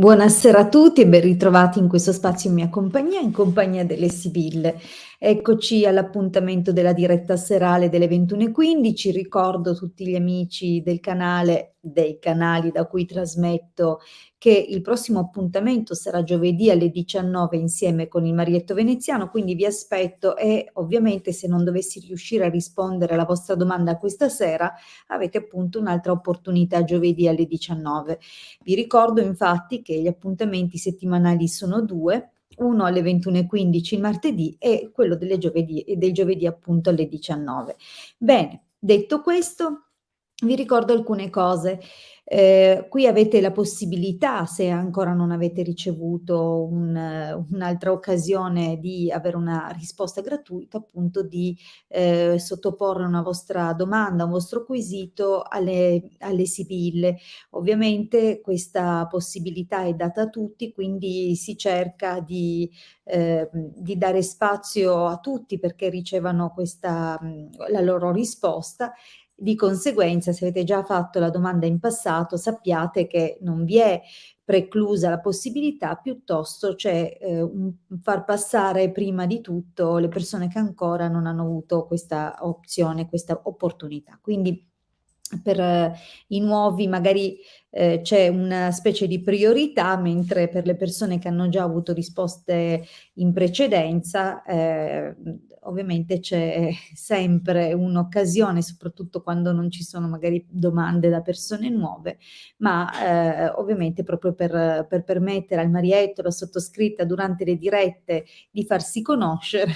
Buonasera a tutti e ben ritrovati in questo spazio in compagnia delle Sibille. Eccoci all'appuntamento della diretta serale delle 21:15. Ricordo tutti gli amici del canale, dei canali da cui trasmetto, che il prossimo appuntamento sarà giovedì alle 19 insieme con il Marietto Veneziano, quindi vi aspetto e ovviamente se non dovessi riuscire a rispondere alla vostra domanda questa sera, avete appunto un'altra opportunità giovedì alle 19. Vi ricordo infatti che gli appuntamenti settimanali sono due, uno alle 21:15 il martedì e quello del giovedì appunto alle 19. Bene, detto questo, vi ricordo alcune cose. Qui avete la possibilità, se ancora non avete ricevuto un'altra occasione di avere una risposta gratuita, appunto di sottoporre una vostra domanda, un vostro quesito alle Sibille. Ovviamente questa possibilità è data a tutti, quindi si cerca di dare spazio a tutti perché ricevano la loro risposta. Di conseguenza, se avete già fatto la domanda in passato, sappiate che non vi è preclusa la possibilità, piuttosto c'è un far passare prima di tutto le persone che ancora non hanno avuto questa opzione, questa opportunità. Quindi per i nuovi magari c'è una specie di priorità, mentre per le persone che hanno già avuto risposte in precedenza, ovviamente c'è sempre un'occasione, soprattutto quando non ci sono magari domande da persone nuove, ma ovviamente proprio per permettere al Marietto, alla sottoscritta durante le dirette di farsi conoscere,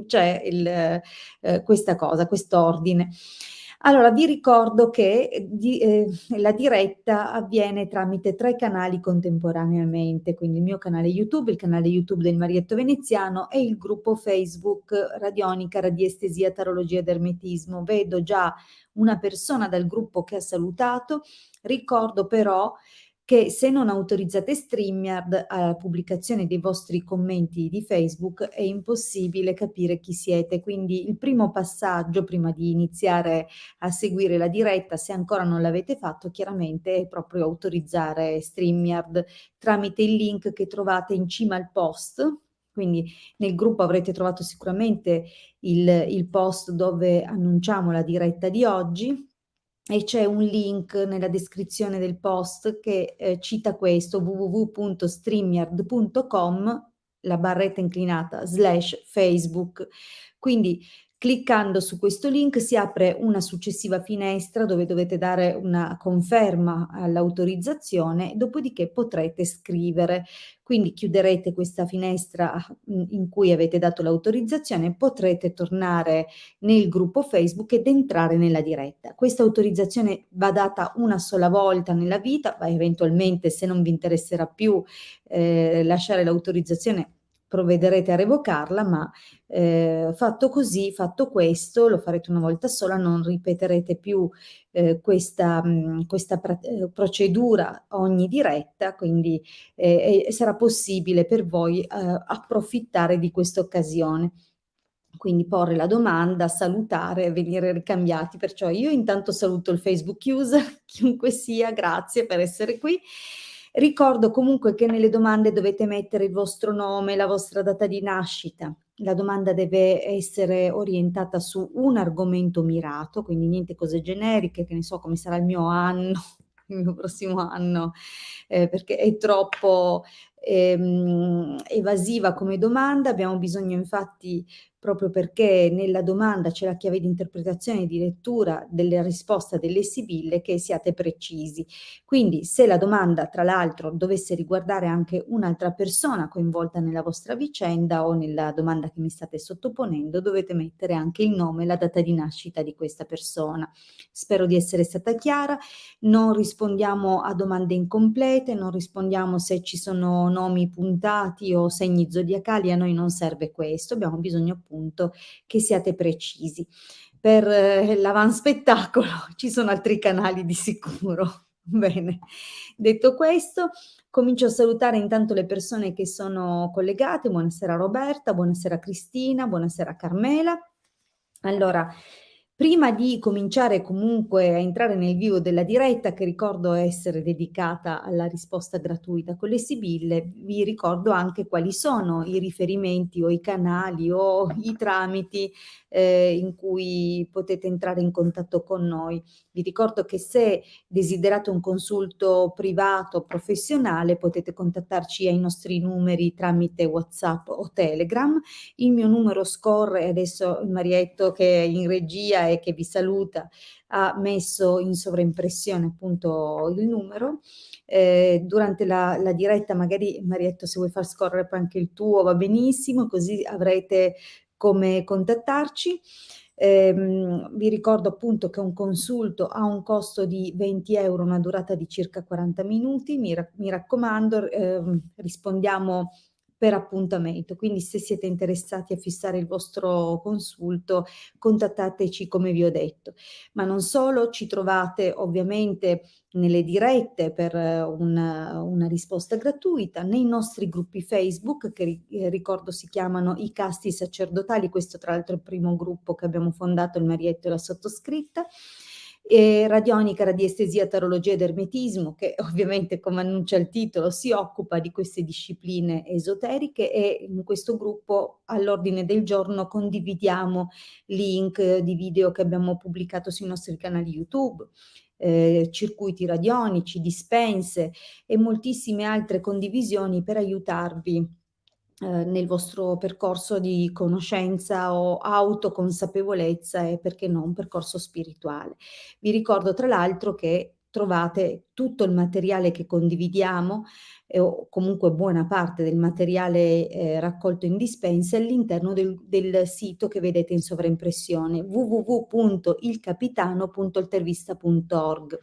c'è questa cosa, quest'ordine. Allora, vi ricordo che la diretta avviene tramite 3 canali contemporaneamente, quindi il mio canale YouTube, il canale YouTube del Marietto Veneziano e il gruppo Facebook Radionica, Radiestesia, Tarologia ed Ermetismo. Vedo già una persona dal gruppo che ha salutato. Ricordo però che se non autorizzate StreamYard alla pubblicazione dei vostri commenti di Facebook è impossibile capire chi siete. Quindi il primo passaggio prima di iniziare a seguire la diretta, se ancora non l'avete fatto, chiaramente è proprio autorizzare StreamYard tramite il link che trovate in cima al post. Quindi nel gruppo avrete trovato sicuramente il post dove annunciamo la diretta di oggi e c'è un link nella descrizione del post che cita questo: www.streamyard.com, la barretta inclinata /Facebook. Quindi cliccando su questo link si apre una successiva finestra dove dovete dare una conferma all'autorizzazione, dopodiché potrete scrivere. Quindi chiuderete questa finestra in cui avete dato l'autorizzazione, potrete tornare nel gruppo Facebook ed entrare nella diretta. Questa autorizzazione va data una sola volta nella vita, ma eventualmente se non vi interesserà più lasciare l'autorizzazione provvederete a revocarla, ma fatto così, fatto questo, lo farete una volta sola, non ripeterete più questa procedura ogni diretta, quindi sarà possibile per voi approfittare di questa occasione. Quindi porre la domanda, salutare, venire ricambiati. Perciò io intanto saluto il Facebook user, chiunque sia, grazie per essere qui. Ricordo comunque che nelle domande dovete mettere il vostro nome, la vostra data di nascita. La domanda deve essere orientata su un argomento mirato, quindi niente cose generiche, che ne so come sarà il mio anno, il mio prossimo anno, perché è troppo evasiva come domanda. Abbiamo bisogno infatti, proprio perché nella domanda c'è la chiave di interpretazione e di lettura della risposta delle Sibille, che siate precisi. Quindi se la domanda tra l'altro dovesse riguardare anche un'altra persona coinvolta nella vostra vicenda o nella domanda che mi state sottoponendo, dovete mettere anche il nome e la data di nascita di questa persona. Spero di essere stata chiara. Non rispondiamo a domande incomplete, non rispondiamo se ci sono nomi puntati o segni zodiacali, a noi non serve questo, abbiamo bisogno appunto che siate precisi. Per l'avanspettacolo ci sono altri canali di sicuro. Bene, detto questo, comincio a salutare intanto le persone che sono collegate. Buonasera Roberta, buonasera Cristina, buonasera Carmela. Allora, Prima di cominciare comunque a entrare nel vivo della diretta, che ricordo essere dedicata alla risposta gratuita con le sibille, vi ricordo anche quali sono i riferimenti o i canali o i tramiti in cui potete entrare in contatto con noi. Vi ricordo che se desiderate un consulto privato professionale potete contattarci ai nostri numeri tramite WhatsApp o Telegram. Il mio numero scorre, adesso il Marietto che è in regia e che vi saluta ha messo in sovraimpressione appunto il numero. Durante la diretta magari Marietto se vuoi far scorrere poi anche il tuo va benissimo, così avrete come contattarci. Vi ricordo appunto che un consulto ha un costo di 20 €, una durata di circa 40 minuti. Mi raccomando, rispondiamo per appuntamento, quindi se siete interessati a fissare il vostro consulto, contattateci come vi ho detto. Ma non solo, ci trovate ovviamente nelle dirette per una risposta gratuita, nei nostri gruppi Facebook che ricordo si chiamano I Casti Sacerdotali, questo tra l'altro è il primo gruppo che abbiamo fondato il Marietto e la sottoscritta, e Radionica, Radiestesia, Tarologia ed Ermetismo, che ovviamente, come annuncia il titolo, si occupa di queste discipline esoteriche, e in questo gruppo all'ordine del giorno condividiamo link di video che abbiamo pubblicato sui nostri canali YouTube, circuiti radionici, dispense e moltissime altre condivisioni per aiutarvi nel vostro percorso di conoscenza o autoconsapevolezza e, perché no, un percorso spirituale. Vi ricordo tra l'altro che trovate tutto il materiale che condividiamo, o comunque buona parte del materiale raccolto in dispensa all'interno del sito che vedete in sovraimpressione, www.ilcapitano.altervista.org.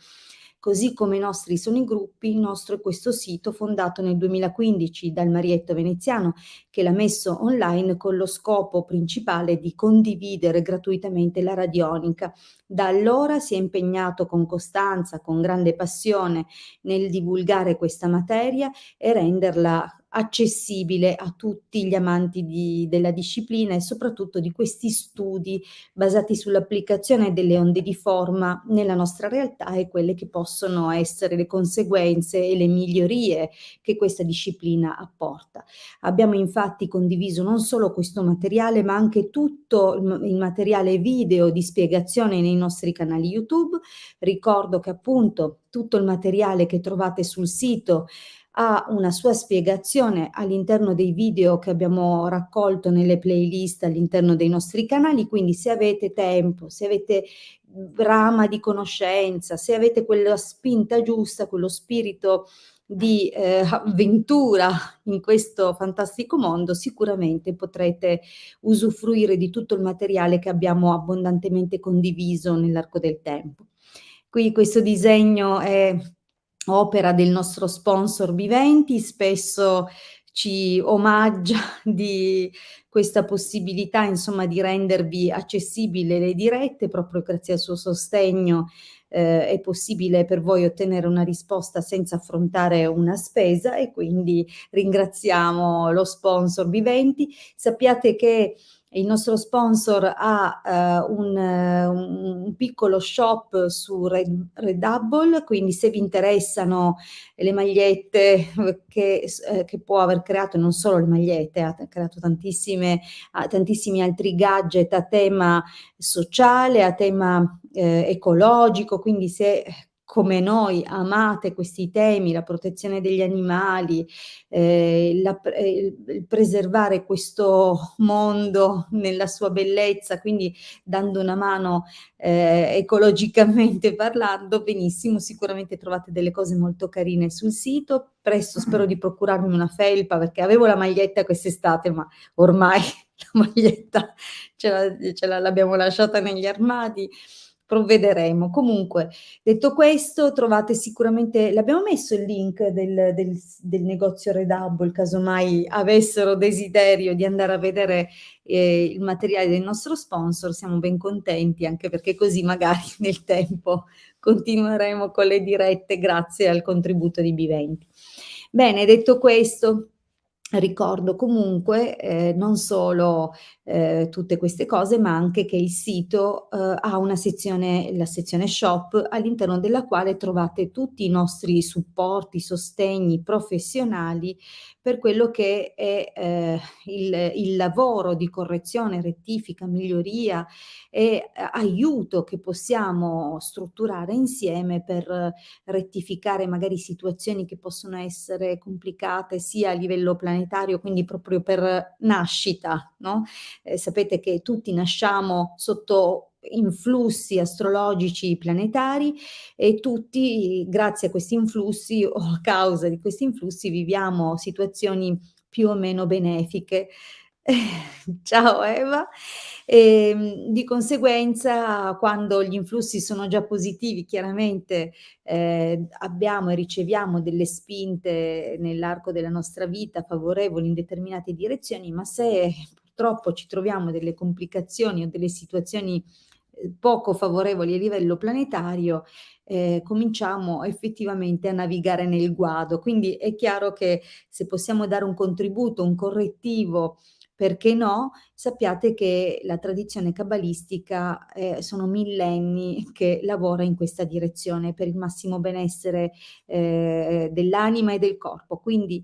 Così come i nostri sono i gruppi, il nostro è questo sito fondato nel 2015 dal Marietto Veneziano, che l'ha messo online con lo scopo principale di condividere gratuitamente la radionica. Da allora si è impegnato con costanza, con grande passione nel divulgare questa materia e renderla accessibile a tutti gli amanti della disciplina e soprattutto di questi studi basati sull'applicazione delle onde di forma nella nostra realtà e quelle che possono essere le conseguenze e le migliorie che questa disciplina apporta. Abbiamo infatti condiviso non solo questo materiale, ma anche tutto il materiale video di spiegazione nei nostri canali YouTube. Ricordo che appunto tutto il materiale che trovate sul sito ha una sua spiegazione all'interno dei video che abbiamo raccolto nelle playlist all'interno dei nostri canali, quindi se avete tempo, se avete brama di conoscenza, se avete quella spinta giusta, quello spirito di avventura in questo fantastico mondo, sicuramente potrete usufruire di tutto il materiale che abbiamo abbondantemente condiviso nell'arco del tempo. Qui questo disegno è opera del nostro sponsor Viventi, spesso ci omaggia di questa possibilità, insomma, di rendervi accessibile le dirette. Proprio grazie al suo sostegno è possibile per voi ottenere una risposta senza affrontare una spesa, e quindi ringraziamo lo sponsor Viventi. Sappiate che il nostro sponsor ha un piccolo shop su Redbubble, quindi se vi interessano le magliette che può aver creato, non solo le magliette, ha creato tantissimi altri gadget a tema sociale, a tema ecologico, quindi se come noi amate questi temi, la protezione degli animali, il preservare questo mondo nella sua bellezza, quindi dando una mano ecologicamente parlando, benissimo, sicuramente trovate delle cose molto carine sul sito. Presto spero di procurarmi una felpa, perché avevo la maglietta quest'estate, ma ormai la maglietta l'abbiamo lasciata negli armadi, provvederemo. Comunque, detto questo, trovate sicuramente, l'abbiamo messo il link del negozio Redbubble, casomai avessero desiderio di andare a vedere il materiale del nostro sponsor. Siamo ben contenti, anche perché così magari nel tempo continueremo con le dirette grazie al contributo di Viventi. Bene, detto questo, Ricordo comunque, non solo, tutte queste cose, ma anche che il sito, ha una sezione, la sezione shop, all'interno della quale trovate tutti i nostri supporti, sostegni professionali per quello che è, il lavoro di correzione, rettifica, miglioria e aiuto che possiamo strutturare insieme per rettificare magari situazioni che possono essere complicate sia a livello planetario, quindi proprio per nascita, no, sapete che tutti nasciamo sotto influssi astrologici planetari e tutti, grazie a questi influssi o a causa di questi influssi, viviamo situazioni più o meno benefiche. Ciao Eva. Di conseguenza quando gli influssi sono già positivi chiaramente, abbiamo e riceviamo delle spinte nell'arco della nostra vita favorevoli in determinate direzioni, ma se purtroppo ci troviamo delle complicazioni o delle situazioni, poco favorevoli a livello planetario, cominciamo effettivamente a navigare nel guado. Quindi è chiaro che se possiamo dare un contributo, un correttivo, perché no, sappiate che la tradizione cabalistica, sono millenni che lavora in questa direzione per il massimo benessere, dell'anima e del corpo. Quindi,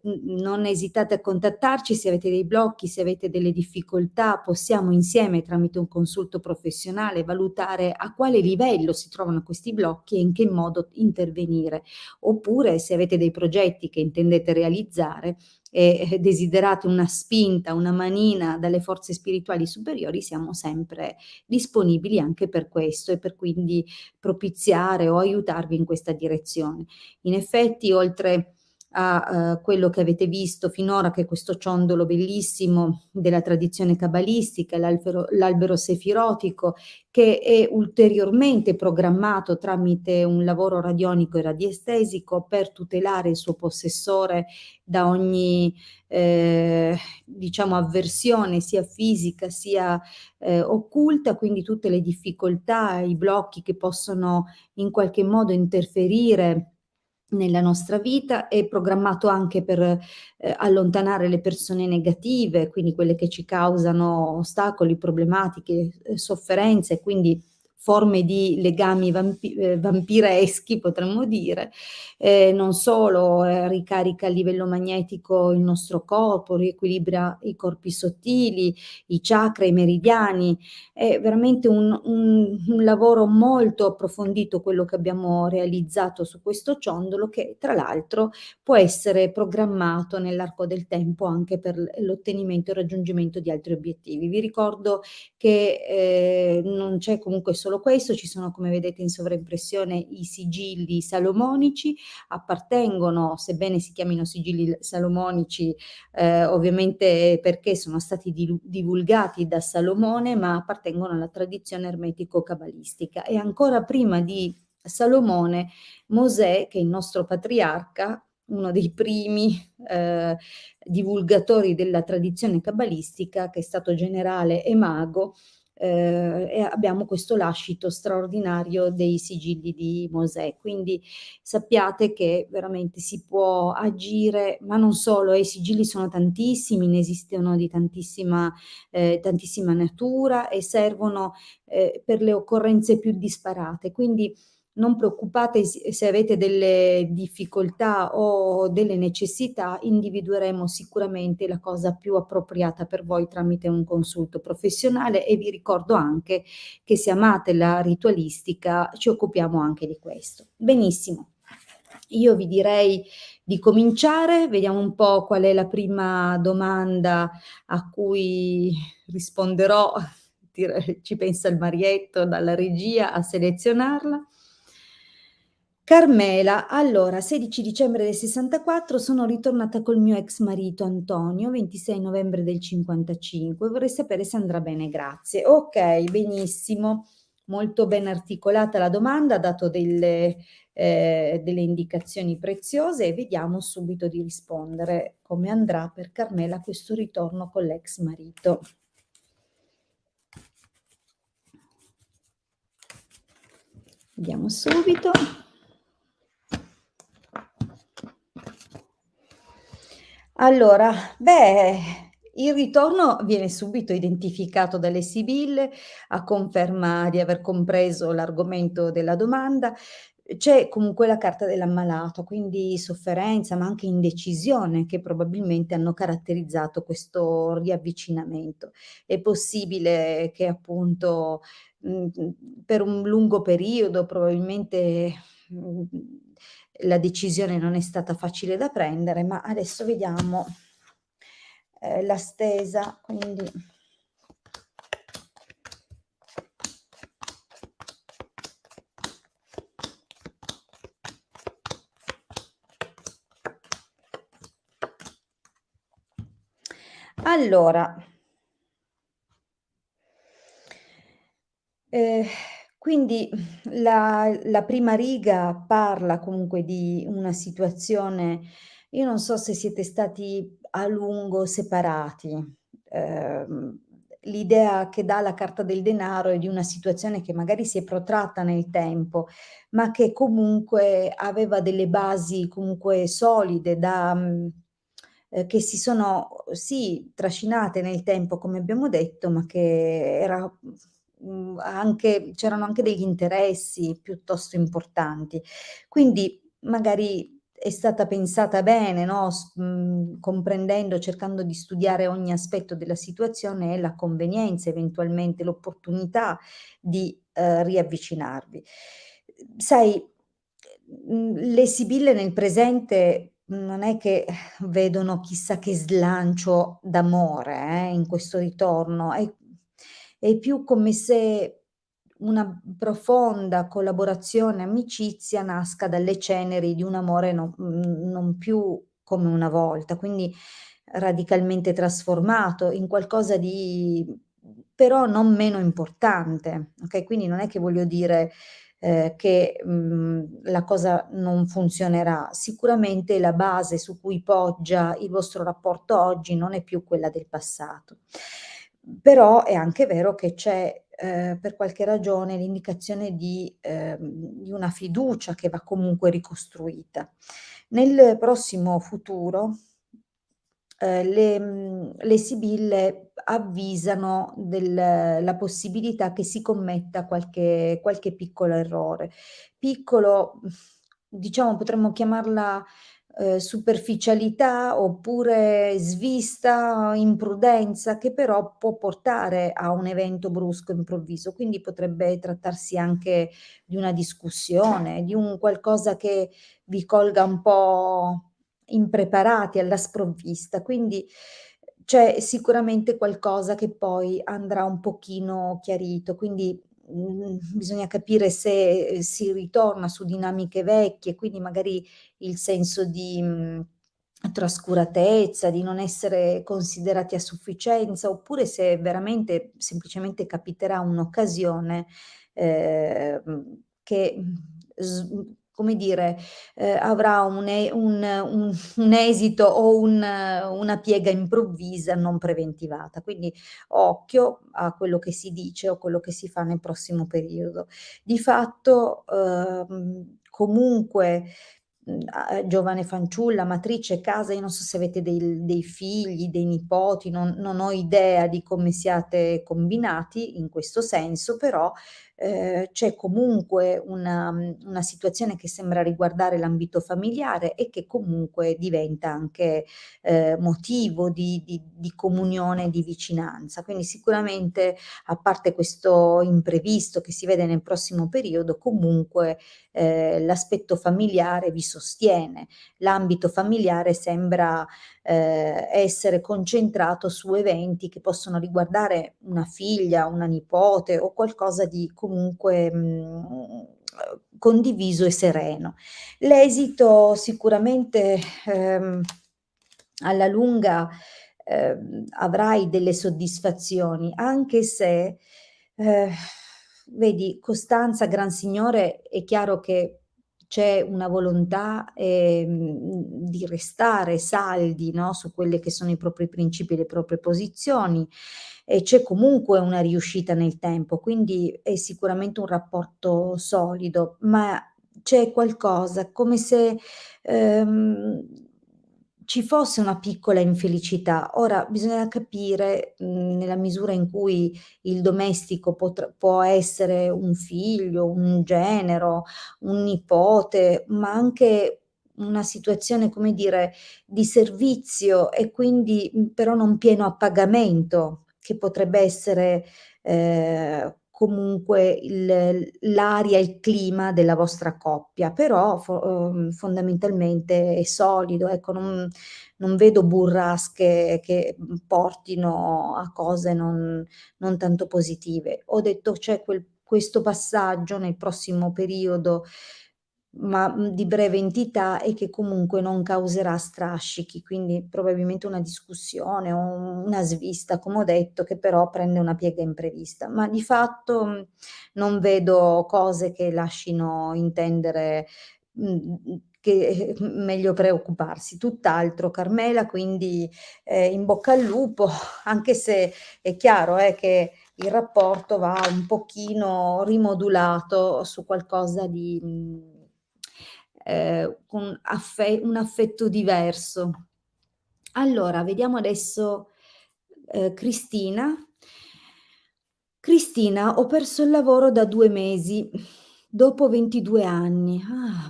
non esitate a contattarci se avete dei blocchi, se avete delle difficoltà, possiamo insieme, tramite un consulto professionale, valutare a quale livello si trovano questi blocchi e in che modo intervenire. Oppure se avete dei progetti che intendete realizzare e desiderate una spinta, una manina dalle forze spirituali superiori, siamo sempre disponibili anche per questo e per quindi propiziare o aiutarvi in questa direzione. In effetti, oltre a quello che avete visto finora, che è questo ciondolo bellissimo della tradizione cabalistica, l'albero sefirotico, che è ulteriormente programmato tramite un lavoro radionico e radiestesico per tutelare il suo possessore da ogni diciamo avversione sia fisica sia occulta, quindi tutte le difficoltà, i blocchi che possono in qualche modo interferire nella nostra vita, è programmato anche per allontanare le persone negative, quindi quelle che ci causano ostacoli, problematiche, sofferenze, quindi forme di legami vampireschi potremmo dire. Non solo, ricarica a livello magnetico il nostro corpo, riequilibra i corpi sottili, i chakra, i meridiani. È veramente un lavoro molto approfondito quello che abbiamo realizzato su questo ciondolo, che tra l'altro può essere programmato nell'arco del tempo anche per l'ottenimento e il raggiungimento di altri obiettivi. Vi ricordo che non c'è comunque solo questo, ci sono, come vedete in sovraimpressione, i sigilli salomonici, appartengono, sebbene si chiamino sigilli salomonici, ovviamente perché sono stati divulgati da Salomone, ma appartengono alla tradizione ermetico-cabalistica. E ancora prima di Salomone, Mosè, che è il nostro patriarca, uno dei primi divulgatori della tradizione cabalistica, che è stato generale e mago, e abbiamo questo lascito straordinario dei sigilli di Mosè. Quindi sappiate che veramente si può agire, ma non solo, i sigilli sono tantissimi, ne esistono di tantissima natura e servono per le occorrenze più disparate. Quindi non preoccupate se avete delle difficoltà o delle necessità, individueremo sicuramente la cosa più appropriata per voi tramite un consulto professionale e vi ricordo anche che se amate la ritualistica ci occupiamo anche di questo. Benissimo. Io vi direi di cominciare, vediamo un po' qual è la prima domanda a cui risponderò, ci pensa il Marietto dalla regia a selezionarla. Carmela, allora, 16 dicembre del 64 sono ritornata col mio ex marito Antonio, 26 novembre del 55, vorrei sapere se andrà bene, grazie. Ok, benissimo, molto ben articolata la domanda, ha dato delle indicazioni preziose e vediamo subito di rispondere come andrà per Carmela questo ritorno con l'ex marito. Vediamo subito. Allora, beh, il ritorno viene subito identificato dalle sibille a conferma di aver compreso l'argomento della domanda. C'è comunque la carta dell'ammalato, quindi sofferenza, ma anche indecisione che probabilmente hanno caratterizzato questo riavvicinamento. È possibile che appunto, per un lungo periodo probabilmente, mhmm la decisione non è stata facile da prendere, ma adesso vediamo, la stesa, quindi allora, ehm, quindi la prima riga parla comunque di una situazione, io non so se siete stati a lungo separati. L'idea che dà la carta del denaro è di una situazione che magari si è protratta nel tempo, ma che comunque aveva delle basi comunque solide che si sono sì trascinate nel tempo come abbiamo detto, ma che era anche c'erano anche degli interessi piuttosto importanti. Quindi magari è stata pensata bene, no, comprendendo, cercando di studiare ogni aspetto della situazione e la convenienza, eventualmente l'opportunità di, riavvicinarvi. Sai, le sibille nel presente non è che vedono chissà che slancio d'amore, in questo ritorno, è più come se una profonda collaborazione, amicizia nasca dalle ceneri di un amore non più come una volta, quindi radicalmente trasformato in qualcosa di però non meno importante, okay, quindi non è che voglio dire, che, la cosa non funzionerà. Sicuramente la base su cui poggia il vostro rapporto oggi non è più quella del passato. Però è anche vero che c'è, per qualche ragione l'indicazione di una fiducia che va comunque ricostruita. Nel prossimo futuro, le sibille avvisano la possibilità che si commetta qualche piccolo errore. Piccolo, diciamo potremmo chiamarla, superficialità oppure svista, imprudenza, che però può portare a un evento brusco, improvviso. Quindi potrebbe trattarsi anche di una discussione, di un qualcosa che vi colga un po' impreparati, alla sprovvista. Quindi c'è sicuramente qualcosa che poi andrà un pochino chiarito. Quindi, bisogna capire se, si ritorna su dinamiche vecchie, quindi magari il senso di, trascuratezza, di non essere considerati a sufficienza, oppure se veramente semplicemente capiterà un'occasione, che, come dire, avrà un esito o una piega improvvisa non preventivata. Quindi occhio a quello che si dice o quello che si fa nel prossimo periodo. Di fatto, comunque, giovane fanciulla, amatrice, casa, io non so se avete dei figli, dei nipoti, non ho idea di come siate combinati in questo senso, però, c'è comunque una situazione che sembra riguardare l'ambito familiare e che comunque diventa anche, motivo di comunione, di vicinanza. Quindi sicuramente, a parte questo imprevisto che si vede nel prossimo periodo, comunque, l'aspetto familiare vi sostiene. L'ambito familiare sembra, essere concentrato su eventi che possono riguardare una figlia, una nipote o qualcosa di comunque, condiviso e sereno. L'esito sicuramente, alla lunga, avrai delle soddisfazioni, anche se, ehm, vedi costanza, gran signore, è chiaro che c'è una volontà, di restare saldi, no, su quelle che sono i propri principi e le proprie posizioni e c'è comunque una riuscita nel tempo, quindi è sicuramente un rapporto solido, ma c'è qualcosa come se, ehm, ci fosse una piccola infelicità. Ora bisogna capire, nella misura in cui il domestico può essere un figlio, un genero, un nipote, ma anche una situazione, come dire, di servizio e quindi, però non pieno a pagamento, che potrebbe essere, comunque l'aria, il clima della vostra coppia, però fondamentalmente è solido, ecco, non vedo burrasche che, portino a cose non tanto positive. Ho detto c'è questo passaggio nel prossimo periodo, ma, di breve entità e che comunque non causerà strascichi, quindi probabilmente una discussione o una svista, come ho detto, che però prende una piega imprevista. Ma di fatto, non vedo cose che lascino intendere, che meglio preoccuparsi. Tutt'altro Carmela, quindi, in bocca al lupo, anche se è chiaro, che il rapporto va un pochino rimodulato su qualcosa di, con un affetto diverso. Allora, vediamo adesso, Cristina. Cristina, ho perso il lavoro da 2 mesi, dopo 22 anni.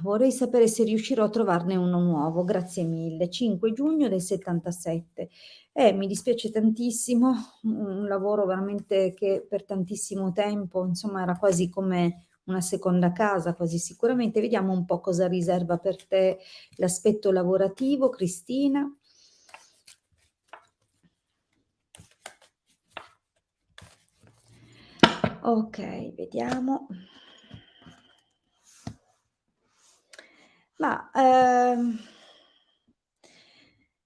Vorrei sapere se riuscirò a trovarne uno nuovo. Grazie mille. 5 giugno del '77. Mi dispiace tantissimo, un lavoro veramente che per tantissimo tempo, insomma, era quasi come una seconda casa, quasi sicuramente. Vediamo un po' cosa riserva per te l'aspetto lavorativo, Cristina. Okay, vediamo. Ma,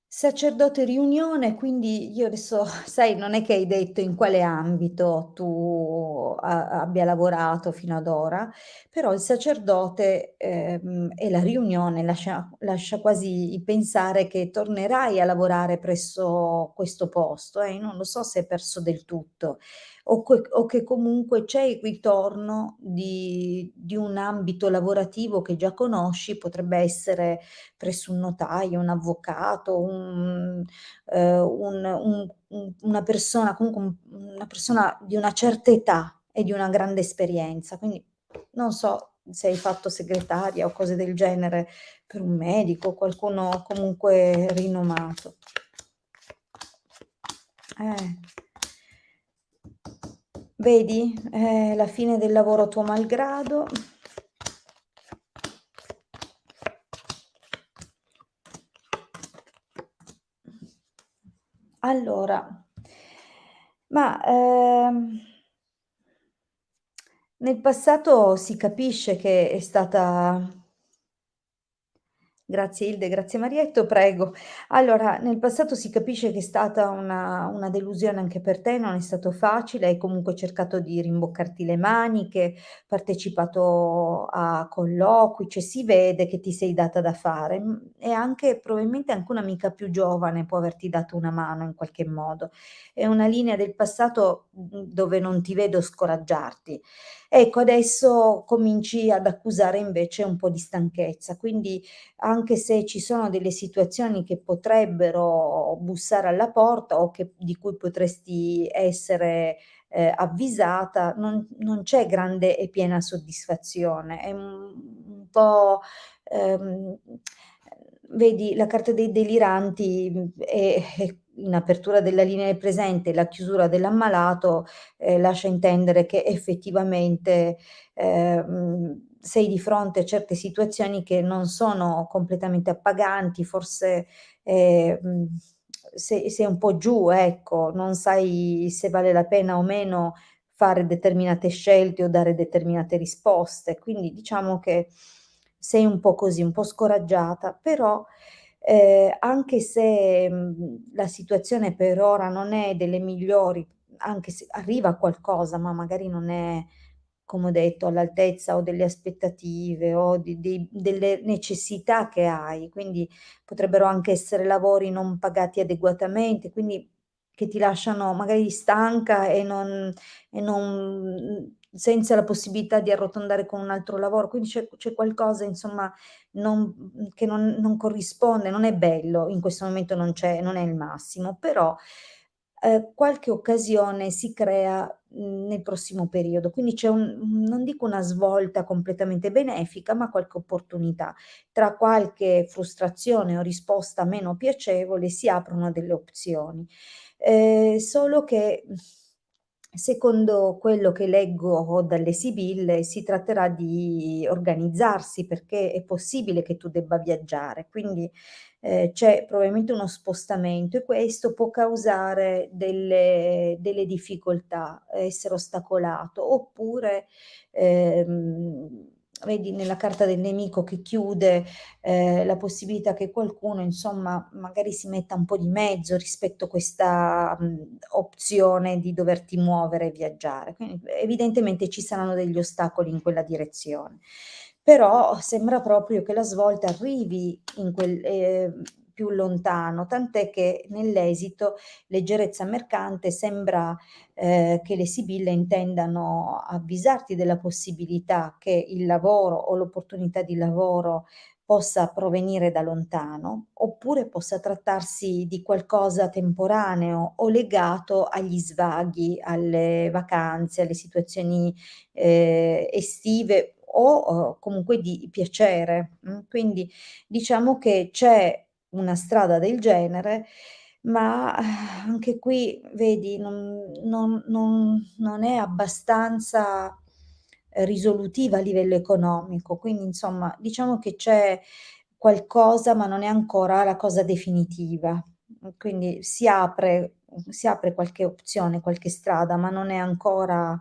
sacerdote riunione, quindi io adesso sai, non è che hai detto in quale ambito tu abbia lavorato fino ad ora, però il sacerdote, e la riunione lascia quasi pensare che tornerai a lavorare presso questo posto, non lo so se è perso del tutto o che comunque c'è il ritorno di un ambito lavorativo che già conosci, potrebbe essere presso un notaio, un avvocato, una persona comunque una persona di una certa età e di una grande esperienza. Quindi non so se hai fatto segretaria o cose del genere per un medico, qualcuno comunque rinomato. Eh. Vedi? La fine del lavoro tuo malgrado. Allora, ma, nel passato si capisce che è stata. Grazie Ilde, grazie Marietto, prego. Allora, nel passato si capisce che è stata una delusione anche per te, non è stato facile, hai comunque cercato di rimboccarti le maniche, partecipato a colloqui, cioè si vede che ti sei data da fare, e anche probabilmente anche un'amica più giovane può averti dato una mano in qualche modo. È una linea del passato, dove non ti vedo scoraggiarti. Ecco, adesso cominci ad accusare invece un po' di stanchezza, quindi anche se ci sono delle situazioni che potrebbero bussare alla porta o di cui potresti essere, avvisata, non c'è grande e piena soddisfazione. È un po', vedi la carta dei deliranti, è in apertura della linea del presente, la chiusura dell'ammalato, lascia intendere che effettivamente, sei di fronte a certe situazioni che non sono completamente appaganti, forse, sei un po' giù, ecco, non sai se vale la pena o meno fare determinate scelte o dare determinate risposte. Quindi diciamo che sei un po' così, un po' scoraggiata, però, anche se, la situazione per ora non è delle migliori, anche se arriva qualcosa, ma magari non è, come ho detto, all'altezza o delle aspettative o delle necessità che hai, quindi potrebbero anche essere lavori non pagati adeguatamente, quindi che ti lasciano magari stanca e non senza la possibilità di arrotondare con un altro lavoro, quindi c'è qualcosa insomma che non corrisponde, non è bello, in questo momento non è il massimo, però, qualche occasione si crea, nel prossimo periodo, quindi c'è non dico una svolta completamente benefica, ma qualche opportunità. Tra qualche frustrazione o risposta meno piacevole si aprono delle opzioni. Solo che, secondo quello che leggo dalle sibille, si tratterà di organizzarsi, perché è possibile che tu debba viaggiare, quindi, c'è probabilmente uno spostamento e questo può causare delle difficoltà, essere ostacolato, oppure, vedi nella carta del nemico che chiude, la possibilità che qualcuno insomma magari si metta un po' di mezzo rispetto a questa, opzione di doverti muovere e viaggiare. Quindi evidentemente ci saranno degli ostacoli in quella direzione. Però sembra proprio che la svolta arrivi in più lontano, tant'è che nell'esito leggerezza mercante sembra, che le sibille intendano avvisarti della possibilità che il lavoro o l'opportunità di lavoro possa provenire da lontano, oppure possa trattarsi di qualcosa temporaneo o legato agli svaghi, alle vacanze, alle situazioni, estive o comunque di piacere, quindi diciamo che c'è una strada del genere, ma anche qui vedi non è abbastanza, risolutiva a livello economico, quindi insomma diciamo che c'è qualcosa, ma non è ancora la cosa definitiva. Quindi si apre qualche opzione, qualche strada, ma non è ancora,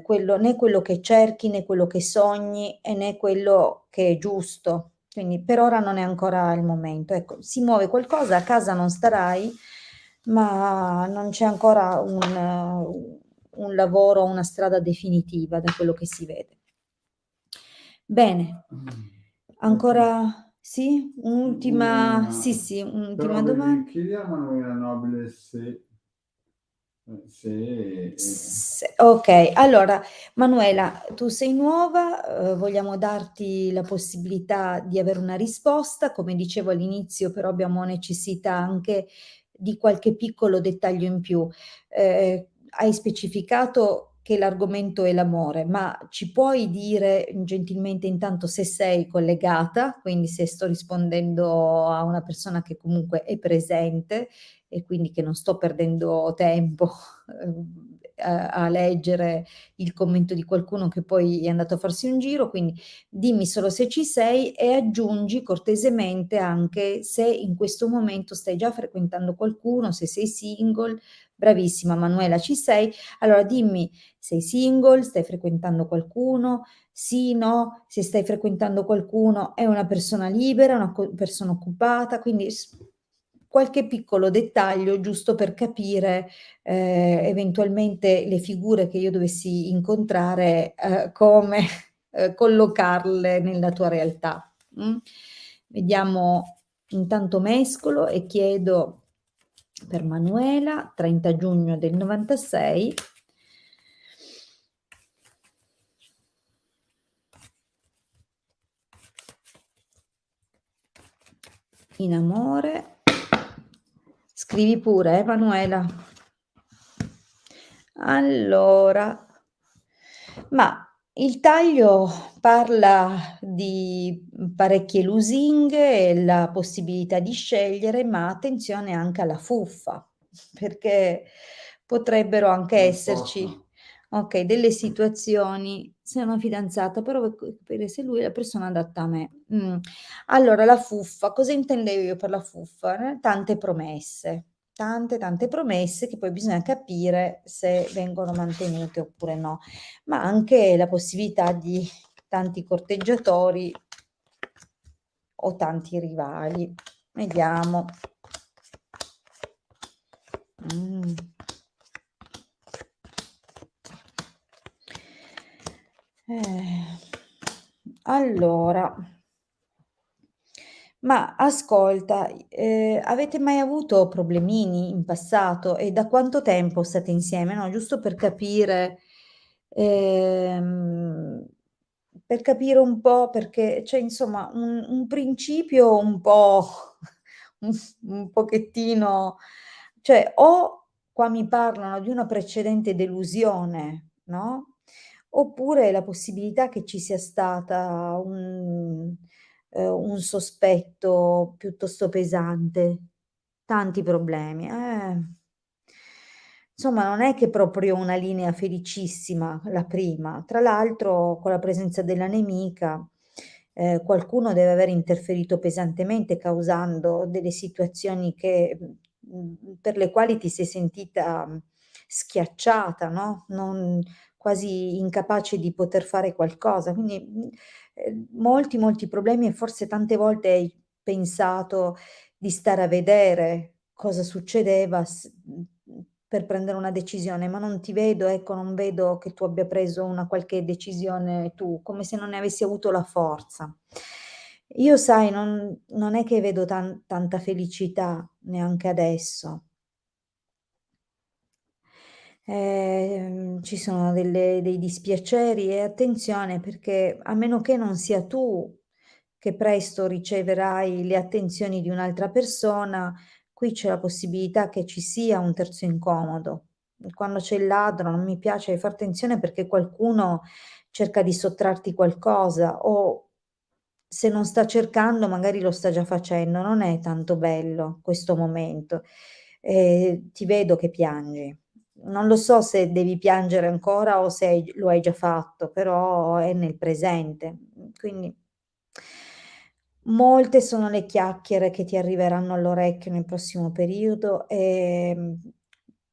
quello né quello che cerchi, né quello che sogni e né quello che è giusto. Quindi per ora non è ancora il momento. Ecco, si muove qualcosa, a casa non starai, ma non c'è ancora un lavoro, una strada definitiva da quello che si vede. Bene, ancora sì? Un'ultima sì, Una sì, un'ultima però vedi, domanda. chiedi a Manuela Nobile se Okay, allora Manuela, tu sei nuova, vogliamo darti la possibilità di avere una risposta. Come dicevo all'inizio, però abbiamo necessità anche di qualche piccolo dettaglio in più. Hai specificato che l'argomento è l'amore, ma ci puoi dire gentilmente intanto se sei collegata, quindi se sto rispondendo a una persona che comunque è presente e quindi che non sto perdendo tempo a leggere il commento di qualcuno che poi è andato a farsi un giro, quindi dimmi solo se ci sei e aggiungi cortesemente anche se in questo momento stai già frequentando qualcuno, se sei single. Bravissima Manuela, ci sei. Allora dimmi, sei single, stai frequentando qualcuno? Sì, no, se stai frequentando qualcuno è una persona libera, una persona occupata, quindi qualche piccolo dettaglio giusto per capire eventualmente le figure che io dovessi incontrare, come collocarle nella tua realtà. Vediamo, intanto mescolo e chiedo per Manuela, 30 giugno del 96. In amore. Scrivi pure, Manuela. Allora, ma il taglio parla di parecchie lusinghe e la possibilità di scegliere, ma attenzione anche alla fuffa, perché potrebbero anche una esserci, sposa. okay, delle situazioni sono fidanzata, però voglio capire se lui è la persona adatta a me. Allora la fuffa, cosa intendevo io per la fuffa? Tante promesse. Tante, tante promesse che poi bisogna capire se vengono mantenute oppure no, ma anche la possibilità di tanti corteggiatori o tanti rivali. Vediamo. Mh. Eh, allora, ma ascolta, avete mai avuto problemini in passato e da quanto tempo state insieme? No, giusto per capire, ehm, per capire un po' perché c'è insomma un principio un po' un un pochettino cioè o qua mi parlano di una precedente delusione, no, oppure la possibilità che ci sia stata un sospetto piuttosto pesante. Tanti problemi. Insomma non è che proprio una linea felicissima la prima. Tra l'altro con la presenza della nemica, qualcuno deve aver interferito pesantemente causando delle situazioni che per le quali ti sei sentita, schiacciata, no, non quasi incapace di poter fare qualcosa. Quindi, molti, molti problemi e forse tante volte hai pensato di stare a vedere cosa succedeva per prendere una decisione, ma non ti vedo ecco, non vedo che tu abbia preso una qualche decisione tu, come se non ne avessi avuto la forza. Io sai, non è che vedo tanta felicità neanche adesso. Ci sono dei dispiaceri e attenzione perché a meno che non sia tu che presto riceverai le attenzioni di un'altra persona, qui c'è la possibilità che ci sia un terzo incomodo. Quando c'è il ladro non mi piace far attenzione perché qualcuno cerca di sottrarti qualcosa o se non sta cercando magari lo sta già facendo, non è tanto bello questo momento. Ti vedo che piangi. Non lo so se devi piangere ancora o se lo hai già fatto, però è nel presente. Quindi molte sono le chiacchiere che ti arriveranno all'orecchio nel prossimo periodo,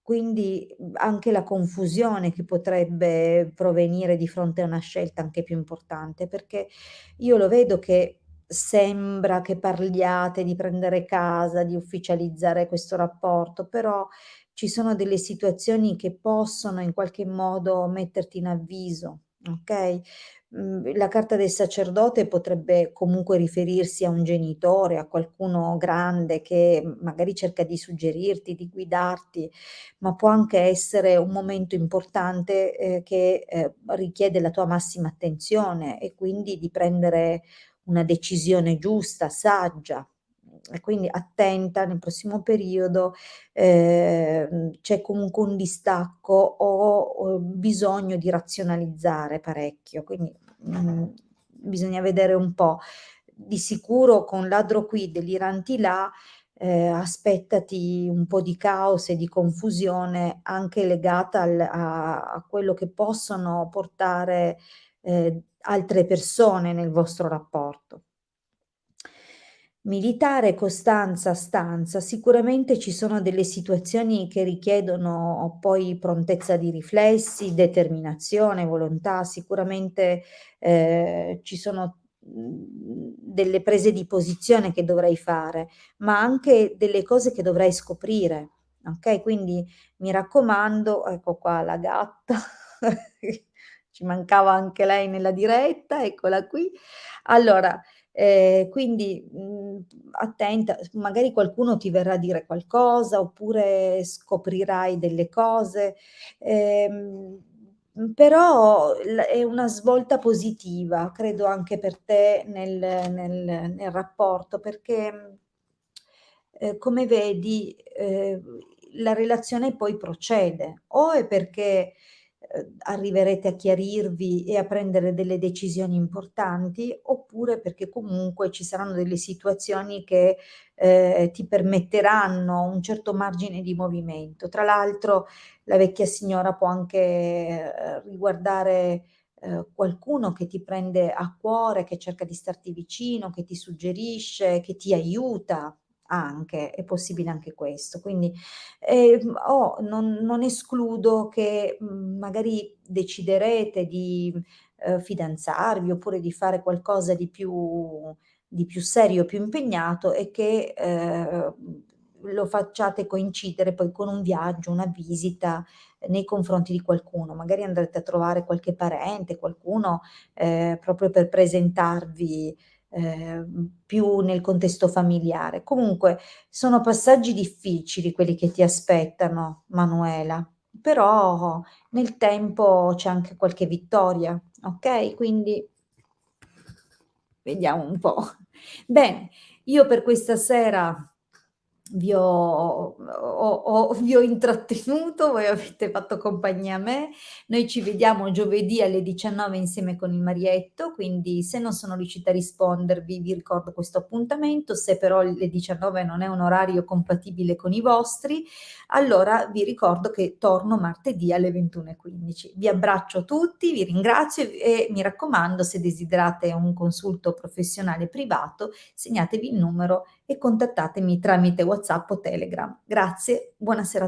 quindi, anche la confusione che potrebbe provenire di fronte a una scelta anche più importante, perché io lo vedo che sembra che parliate di prendere casa, di ufficializzare questo rapporto, però ci sono delle situazioni che possono in qualche modo metterti in avviso, okay? La carta del sacerdote potrebbe comunque riferirsi a un genitore, a qualcuno grande che magari cerca di suggerirti, di guidarti, ma può anche essere un momento importante, che, richiede la tua massima attenzione e quindi di prendere una decisione giusta, saggia. E quindi attenta nel prossimo periodo, c'è comunque un distacco o bisogno di razionalizzare parecchio, quindi, bisogna vedere un po'. Di sicuro con ladro qui, deliranti là, aspettati un po' di caos e di confusione anche legata a quello che possono portare, altre persone nel vostro rapporto. Militare, costanza, stanza, sicuramente ci sono delle situazioni che richiedono poi prontezza di riflessi, determinazione, volontà, sicuramente, ci sono, delle prese di posizione che dovrai fare, ma anche delle cose che dovrai scoprire, okay, quindi mi raccomando ecco qua la gatta, ci mancava anche lei nella diretta, eccola qui. Allora, quindi, attenta, s magari qualcuno ti verrà a dire qualcosa, oppure scoprirai delle cose, però è una svolta positiva, credo anche per te nel rapporto, perché, come vedi, la relazione poi procede. O è perché, arriverete a chiarirvi e a prendere delle decisioni importanti, oppure perché comunque ci saranno delle situazioni che, ti permetteranno un certo margine di movimento. Tra l'altro la vecchia signora può anche, riguardare, qualcuno che ti prende a cuore, che cerca di starti vicino, che ti suggerisce, che ti aiuta anche, è possibile anche questo. Quindi, non escludo che, magari deciderete di, fidanzarvi oppure di fare qualcosa di più serio, più impegnato e che, lo facciate coincidere poi con un viaggio, una visita nei confronti di qualcuno. Magari andrete a trovare qualche parente, qualcuno, proprio per presentarvi, più nel contesto familiare. Comunque sono passaggi difficili quelli che ti aspettano, Manuela. però nel tempo c'è anche qualche vittoria, okay, quindi vediamo un po'. Bene, io per questa sera vi ho intrattenuto, voi avete fatto compagnia a me. Noi ci vediamo giovedì alle 19 insieme con il marietto, quindi se non sono riuscita a rispondervi vi ricordo questo appuntamento, se però le 19 non è un orario compatibile con i vostri, allora vi ricordo che torno martedì alle 21:15. Vi abbraccio tutti, vi ringrazio e mi raccomando, se desiderate un consulto professionale privato, segnatevi il numero e contattatemi tramite WhatsApp o Telegram. Grazie, buona sera.